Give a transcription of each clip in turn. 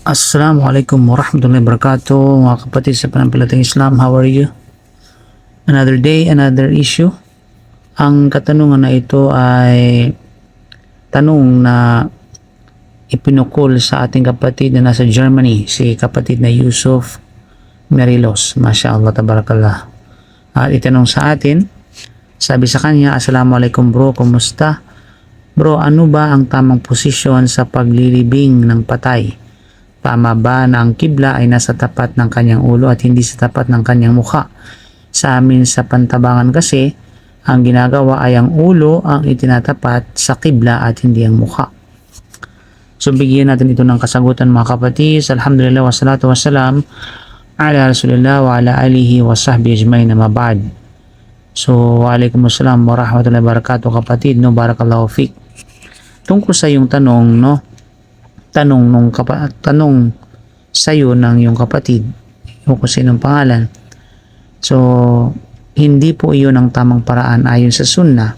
Assalamualaikum warahmatullahi wabarakatuh, mga kapatid sa pananampalatayang Islam. How are you? Another day, another issue. Ang katanungan na ito ay tanong na ipinukol sa ating kapatid na nasa Germany, si kapatid na Yusuf Merilos. Masya Allah, tabarakallah. At itanong sa atin, sabi sa kanya, Assalamualaikum bro, kumusta? Bro, ano ba ang tamang posisyon sa paglilibing ng patay? Tama ba na ang kibla ay nasa tapat ng kanyang ulo at hindi sa tapat ng kanyang mukha? Sa amin sa Pantabangan kasi, ang ginagawa ay ang ulo ang itinatapat sa kibla at hindi ang mukha. So bigyan natin ito ng kasagutan mga kapatid. Alhamdulillah wassalatu wassalam ala rasulillah wa ala alihi wa sahbihi ajmain, amma ba'd. So waalaikumsalam warahmatullahi wabarakatuh kapatid, no, barakallahu fik. Tungkol sa yung tanong, no, tanong sa iyo ng iyong kapatid, o kung sinong pangalan. So hindi po iyon ang tamang paraan ayon sa sunnah.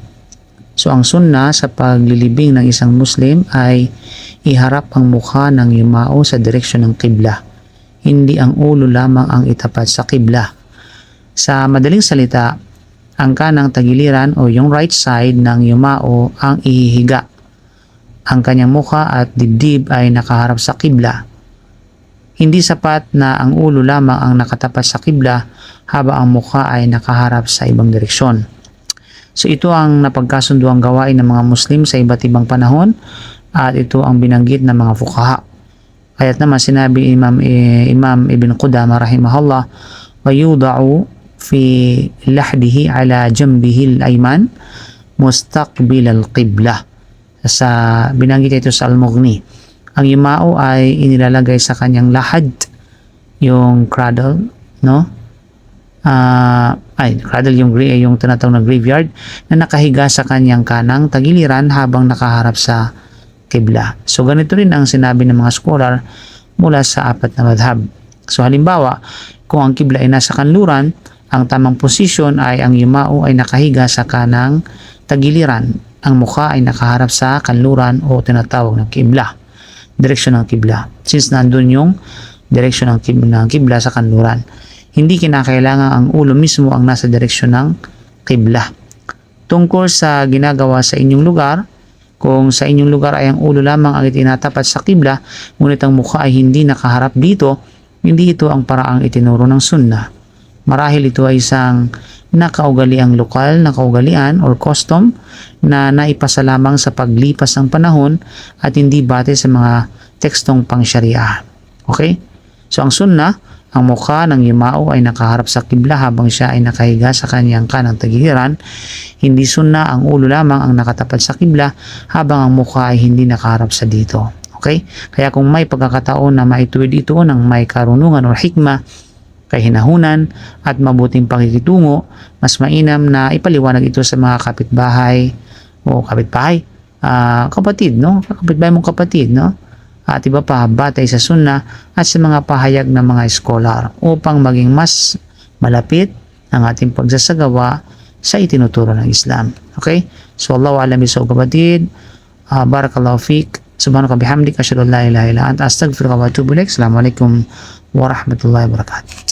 So ang sunnah sa paglilibing ng isang Muslim ay iharap ang mukha ng yumao sa direksyon ng kibla. Hindi ang ulo lamang ang itapat sa kibla. Sa madaling salita, ang kanang tagiliran o yung right side ng yumao ang ihihiga. Ang kanyang mukha at dibdib ay nakaharap sa kibla. Hindi sapat na ang ulo lamang ang nakatapat sa kibla habang ang mukha ay nakaharap sa ibang direksyon. So ito ang napagkasunduang gawain ng mga Muslim sa iba't ibang panahon at ito ang binanggit ng mga fuqaha. Kaya't naman sinabi Imam Ibn Qudamah rahimahullah, wa yuda'u fi lahdihi ala jambihi al-ayman mustaqbil al-qibla. Sa binanggit ito sa Al-Mughni, ang yumao ay inilalagay sa kanyang lahad, yung cradle, no? Cradle yung tinatawag na graveyard, na nakahiga sa kanyang kanang tagiliran habang nakaharap sa kibla. So ganito rin ang sinabi ng mga scholar mula sa apat na madhab. So halimbawa, kung ang kibla ay nasa kanluran, ang tamang posisyon ay ang yumao ay nakahiga sa kanang tagiliran. Ang mukha ay nakaharap sa kanluran o tinatawag ng kibla, direksyon ng kibla. Since nandun yung direksyon ng kibla sa kanluran, hindi kinakailangan ang ulo mismo ang nasa direksyon ng kibla. Tungkol sa ginagawa sa inyong lugar, kung sa inyong lugar ay ang ulo lamang ang itinatapat sa kibla, ngunit ang mukha ay hindi nakaharap dito, hindi ito ang paraang itinuro ng sunnah. Marahil ito ay isang nakaugaliang lokal na kaugalian or custom na naipasa lamang sa paglipas ng panahon at hindi batay sa mga tekstong pang-sharia. Okay? So ang sunnah, ang mukha ng yumao ay nakaharap sa kibla habang siya ay nakahiga sa kanyang kanang tagiliran. Hindi sunnah ang ulo lamang ang nakatapat sa kibla habang ang mukha ay hindi nakaharap sa dito. Okay? Kaya kung may pagkakataon na maituwid ito ng may karunungan o hikmah, kahinahunan at mabuting pakikitungo, mas mainam na ipaliwanag ito sa mga kapitbahay, kapatid, no? Kapitbahay mong kapatid, no? At iba pa, batay sa sunnah at sa mga pahayag ng mga scholar upang maging mas malapit ang ating pagsasagawa sa itinuturo ng Islam. Okay? So, Allahu a'lam bishawab kapatid. Barakallahu fiik. Subhanaka bihamdika asyhadu an la ilaha illa anta astaghfiruka wa atubu ilaik. Assalamualaikum warahmatullahi wabarakatuh.